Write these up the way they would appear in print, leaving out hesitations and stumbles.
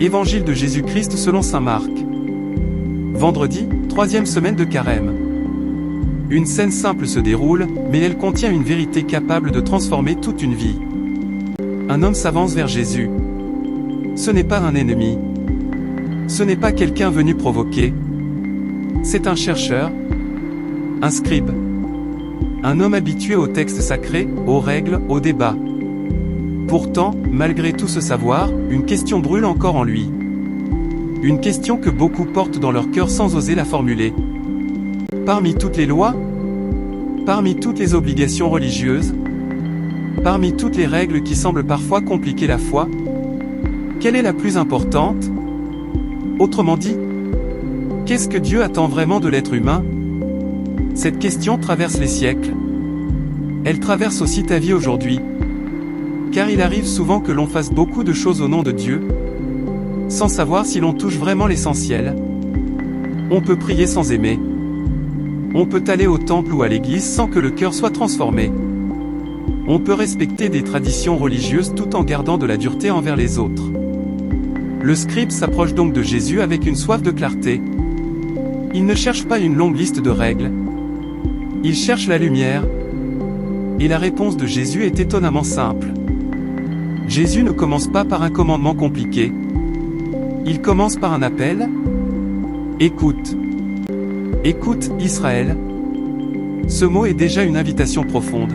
Évangile de Jésus-Christ selon saint Marc. Vendredi, 3e semaine de Carême. Une scène simple se déroule, mais elle contient une vérité capable de transformer toute une vie. Un homme s'avance vers Jésus. Ce n'est pas un ennemi. Ce n'est pas quelqu'un venu provoquer. C'est un chercheur, un scribe. Un homme habitué aux textes sacrés, aux règles, aux débats. Pourtant, malgré tout ce savoir, une question brûle encore en lui. Une question que beaucoup portent dans leur cœur sans oser la formuler. Parmi toutes les lois, parmi toutes les obligations religieuses, parmi toutes les règles qui semblent parfois compliquer la foi, quelle est la plus importante? Autrement dit, qu'est-ce que Dieu attend vraiment de l'être humain? Cette question traverse les siècles. Elle traverse aussi ta vie aujourd'hui. Car il arrive souvent que l'on fasse beaucoup de choses au nom de Dieu, sans savoir si l'on touche vraiment l'essentiel. On peut prier sans aimer. On peut aller au temple ou à l'église sans que le cœur soit transformé. On peut respecter des traditions religieuses tout en gardant de la dureté envers les autres. Le scribe s'approche donc de Jésus avec une soif de clarté. Il ne cherche pas une longue liste de règles. Il cherche la lumière. Et la réponse de Jésus est étonnamment simple. Jésus ne commence pas par un commandement compliqué. Il commence par un appel. Écoute. Écoute, Israël. Ce mot est déjà une invitation profonde.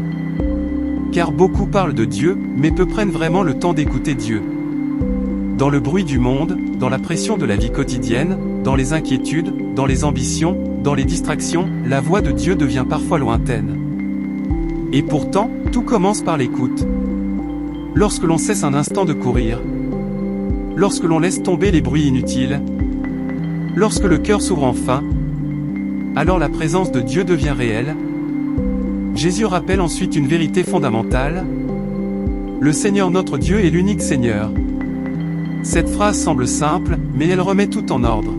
Car beaucoup parlent de Dieu, mais peu prennent vraiment le temps d'écouter Dieu. Dans le bruit du monde, dans la pression de la vie quotidienne, dans les inquiétudes, dans les ambitions, dans les distractions, la voix de Dieu devient parfois lointaine. Et pourtant, tout commence par l'écoute. Lorsque l'on cesse un instant de courir, lorsque l'on laisse tomber les bruits inutiles, lorsque le cœur s'ouvre enfin, alors la présence de Dieu devient réelle. Jésus rappelle ensuite une vérité fondamentale. Le Seigneur notre Dieu est l'unique Seigneur. Cette phrase semble simple, mais elle remet tout en ordre.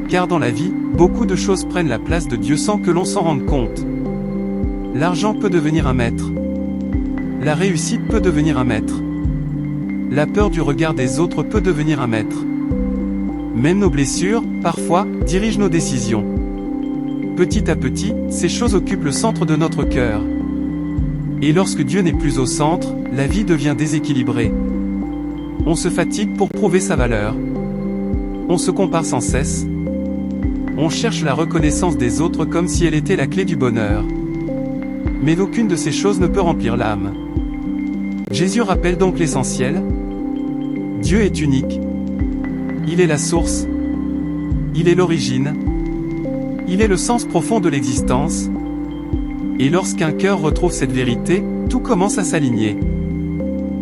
Car dans la vie, beaucoup de choses prennent la place de Dieu sans que l'on s'en rende compte. L'argent peut devenir un maître. La réussite peut devenir un maître. La peur du regard des autres peut devenir un maître. Même nos blessures, parfois, dirigent nos décisions. Petit à petit, ces choses occupent le centre de notre cœur. Et lorsque Dieu n'est plus au centre, la vie devient déséquilibrée. On se fatigue pour prouver sa valeur. On se compare sans cesse. On cherche la reconnaissance des autres comme si elle était la clé du bonheur. Mais aucune de ces choses ne peut remplir l'âme. Jésus rappelle donc l'essentiel. Dieu est unique. Il est la source. Il est l'origine. Il est le sens profond de l'existence. Et lorsqu'un cœur retrouve cette vérité, tout commence à s'aligner.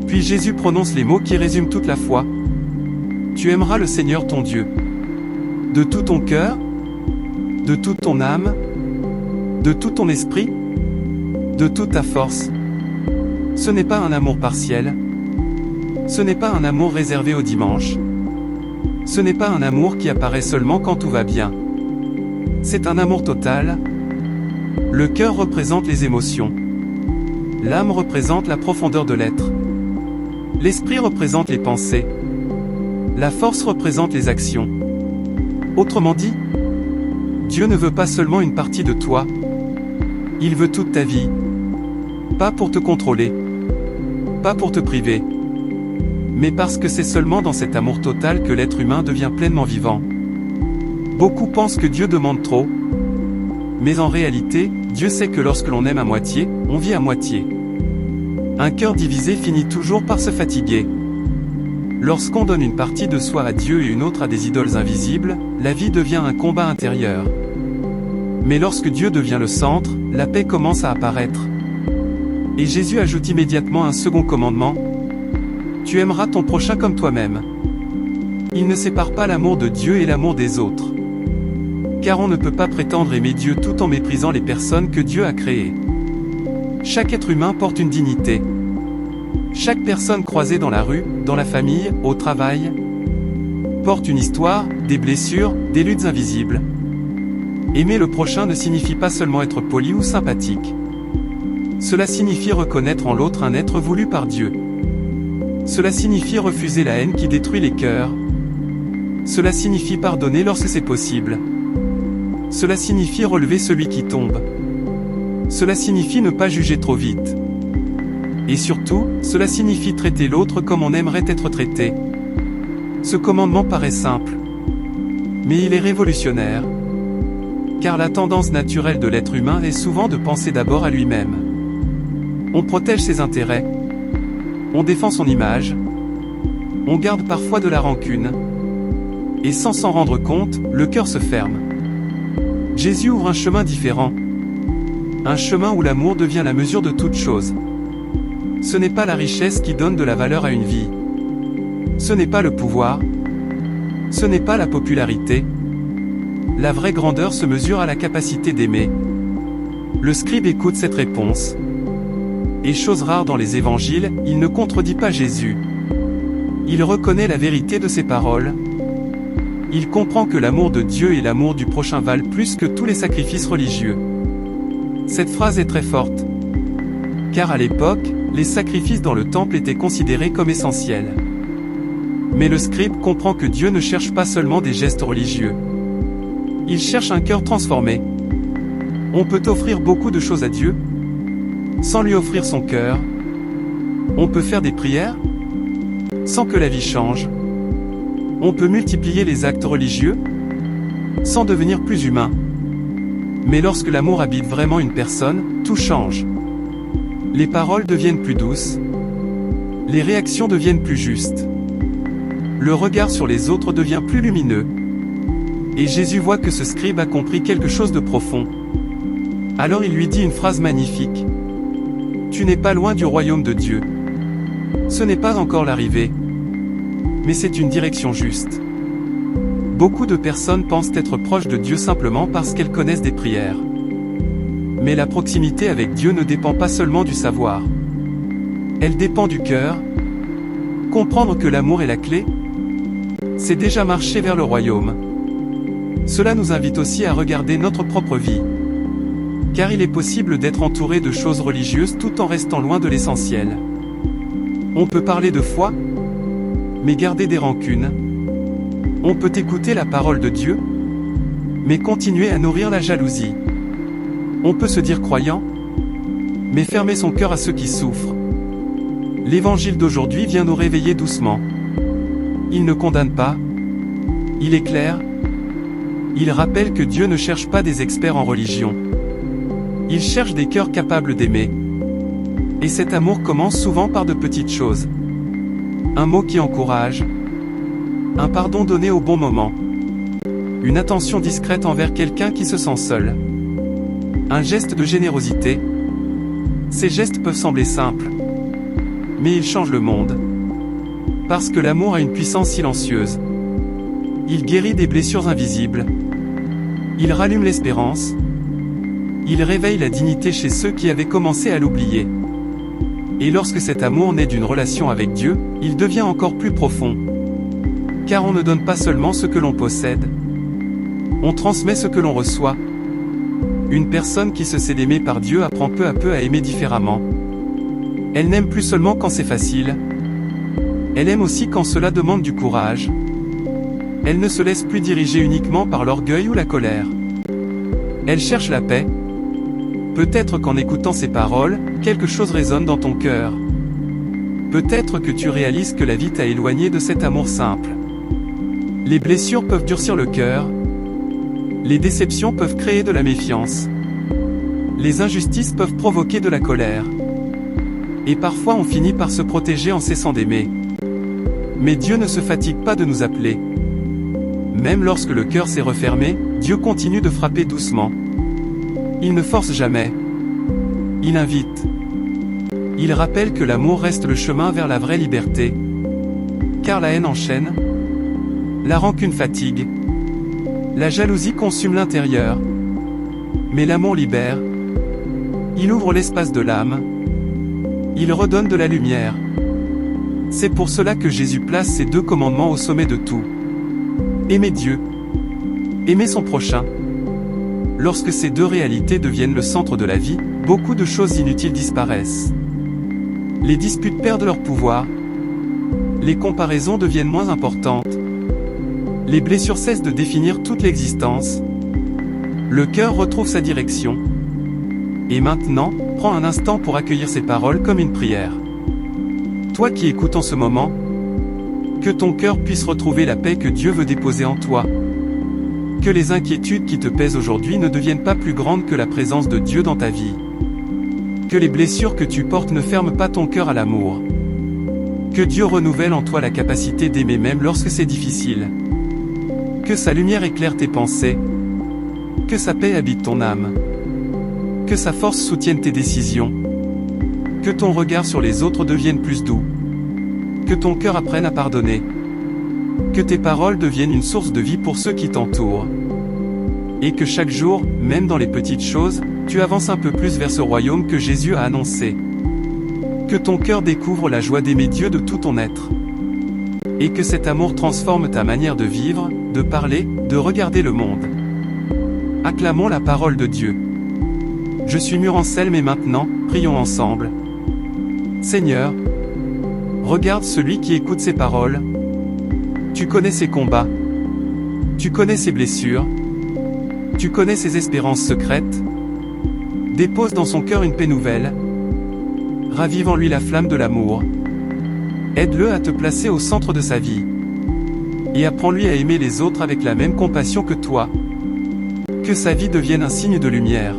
Puis Jésus prononce les mots qui résument toute la foi. Tu aimeras le Seigneur ton Dieu. De tout ton cœur, de toute ton âme, de tout ton esprit, de toute ta force. Ce n'est pas un amour partiel. Ce n'est pas un amour réservé au dimanche. Ce n'est pas un amour qui apparaît seulement quand tout va bien. C'est un amour total. Le cœur représente les émotions. L'âme représente la profondeur de l'être. L'esprit représente les pensées. La force représente les actions. Autrement dit, Dieu ne veut pas seulement une partie de toi. Il veut toute ta vie. Pas pour te contrôler. Pas pour te priver. Mais parce que c'est seulement dans cet amour total que l'être humain devient pleinement vivant. Beaucoup pensent que Dieu demande trop. Mais en réalité, Dieu sait que lorsque l'on aime à moitié, on vit à moitié. Un cœur divisé finit toujours par se fatiguer. Lorsqu'on donne une partie de soi à Dieu et une autre à des idoles invisibles, la vie devient un combat intérieur. Mais lorsque Dieu devient le centre, la paix commence à apparaître. Et Jésus ajoute immédiatement un second commandement. Tu aimeras ton prochain comme toi-même. Il ne sépare pas l'amour de Dieu et l'amour des autres. Car on ne peut pas prétendre aimer Dieu tout en méprisant les personnes que Dieu a créées. Chaque être humain porte une dignité. Chaque personne croisée dans la rue, dans la famille, au travail, porte une histoire, des blessures, des luttes invisibles. Aimer le prochain ne signifie pas seulement être poli ou sympathique. Cela signifie reconnaître en l'autre un être voulu par Dieu. Cela signifie refuser la haine qui détruit les cœurs. Cela signifie pardonner lorsque c'est possible. Cela signifie relever celui qui tombe. Cela signifie ne pas juger trop vite. Et surtout, cela signifie traiter l'autre comme on aimerait être traité. Ce commandement paraît simple. Mais il est révolutionnaire. Car la tendance naturelle de l'être humain est souvent de penser d'abord à lui-même. On protège ses intérêts. On défend son image. On garde parfois de la rancune. Et sans s'en rendre compte, le cœur se ferme. Jésus ouvre un chemin différent. Un chemin où l'amour devient la mesure de toute chose. Ce n'est pas la richesse qui donne de la valeur à une vie. Ce n'est pas le pouvoir. Ce n'est pas la popularité. La vraie grandeur se mesure à la capacité d'aimer. Le scribe écoute cette réponse. Et chose rare dans les évangiles, il ne contredit pas Jésus. Il reconnaît la vérité de ses paroles. Il comprend que l'amour de Dieu et l'amour du prochain valent plus que tous les sacrifices religieux. Cette phrase est très forte. Car à l'époque, les sacrifices dans le temple étaient considérés comme essentiels. Mais le scribe comprend que Dieu ne cherche pas seulement des gestes religieux. Il cherche un cœur transformé. On peut offrir beaucoup de choses à Dieu, sans lui offrir son cœur. On peut faire des prières, sans que la vie change. On peut multiplier les actes religieux, sans devenir plus humain. Mais lorsque l'amour habite vraiment une personne, tout change. Les paroles deviennent plus douces. Les réactions deviennent plus justes. Le regard sur les autres devient plus lumineux. Et Jésus voit que ce scribe a compris quelque chose de profond. Alors il lui dit une phrase magnifique. Tu n'es pas loin du royaume de Dieu. Ce n'est pas encore l'arrivée. Mais c'est une direction juste. Beaucoup de personnes pensent être proches de Dieu simplement parce qu'elles connaissent des prières. Mais la proximité avec Dieu ne dépend pas seulement du savoir. Elle dépend du cœur. Comprendre que l'amour est la clé, c'est déjà marcher vers le royaume. Cela nous invite aussi à regarder notre propre vie. Car il est possible d'être entouré de choses religieuses tout en restant loin de l'essentiel. On peut parler de foi, mais garder des rancunes. On peut écouter la parole de Dieu, mais continuer à nourrir la jalousie. On peut se dire croyant, mais fermer son cœur à ceux qui souffrent. L'évangile d'aujourd'hui vient nous réveiller doucement. Il ne condamne pas. Il est clair. Il rappelle que Dieu ne cherche pas des experts en religion. Il cherche des cœurs capables d'aimer. Et cet amour commence souvent par de petites choses. Un mot qui encourage. Un pardon donné au bon moment. Une attention discrète envers quelqu'un qui se sent seul. Un geste de générosité. Ces gestes peuvent sembler simples. Mais ils changent le monde. Parce que l'amour a une puissance silencieuse. Il guérit des blessures invisibles. Il rallume l'espérance. Il réveille la dignité chez ceux qui avaient commencé à l'oublier. Et lorsque cet amour naît d'une relation avec Dieu, il devient encore plus profond. Car on ne donne pas seulement ce que l'on possède. On transmet ce que l'on reçoit. Une personne qui se sait aimer par Dieu apprend peu à peu à aimer différemment. Elle n'aime plus seulement quand c'est facile. Elle aime aussi quand cela demande du courage. Elle ne se laisse plus diriger uniquement par l'orgueil ou la colère. Elle cherche la paix. Peut-être qu'en écoutant ces paroles, quelque chose résonne dans ton cœur. Peut-être que tu réalises que la vie t'a éloigné de cet amour simple. Les blessures peuvent durcir le cœur. Les déceptions peuvent créer de la méfiance. Les injustices peuvent provoquer de la colère. Et parfois on finit par se protéger en cessant d'aimer. Mais Dieu ne se fatigue pas de nous appeler. Même lorsque le cœur s'est refermé, Dieu continue de frapper doucement. Il ne force jamais. Il invite. Il rappelle que l'amour reste le chemin vers la vraie liberté. Car la haine enchaîne. La rancune fatigue. La jalousie consume l'intérieur. Mais l'amour libère. Il ouvre l'espace de l'âme. Il redonne de la lumière. C'est pour cela que Jésus place ces deux commandements au sommet de tout. Aimer Dieu. Aimer son prochain. Lorsque ces deux réalités deviennent le centre de la vie, beaucoup de choses inutiles disparaissent. Les disputes perdent leur pouvoir. Les comparaisons deviennent moins importantes. Les blessures cessent de définir toute l'existence. Le cœur retrouve sa direction. Et maintenant, prends un instant pour accueillir ces paroles comme une prière. Toi qui écoutes en ce moment, que ton cœur puisse retrouver la paix que Dieu veut déposer en toi. Que les inquiétudes qui te pèsent aujourd'hui ne deviennent pas plus grandes que la présence de Dieu dans ta vie. Que les blessures que tu portes ne ferment pas ton cœur à l'amour. Que Dieu renouvelle en toi la capacité d'aimer même lorsque c'est difficile. Que sa lumière éclaire tes pensées. Que sa paix habite ton âme. Que sa force soutienne tes décisions. Que ton regard sur les autres devienne plus doux. Que ton cœur apprenne à pardonner. Que tes paroles deviennent une source de vie pour ceux qui t'entourent. Et que chaque jour, même dans les petites choses, tu avances un peu plus vers ce royaume que Jésus a annoncé. Que ton cœur découvre la joie d'aimer Dieu de tout ton être. Et que cet amour transforme ta manière de vivre, de parler, de regarder le monde. Acclamons la parole de Dieu. Je suis Mur-Anselme et maintenant, prions ensemble. Seigneur, regarde celui qui écoute ces paroles. Tu connais ses combats. Tu connais ses blessures. Tu connais ses espérances secrètes. Dépose dans son cœur une paix nouvelle. Ravive en lui la flamme de l'amour. Aide-le à te placer au centre de sa vie. Et apprends-lui à aimer les autres avec la même compassion que toi. Que sa vie devienne un signe de lumière.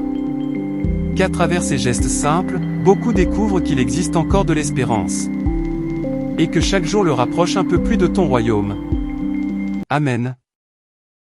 Qu'à travers ces gestes simples, beaucoup découvrent qu'il existe encore de l'espérance. Et que chaque jour le rapproche un peu plus de ton royaume. Amen.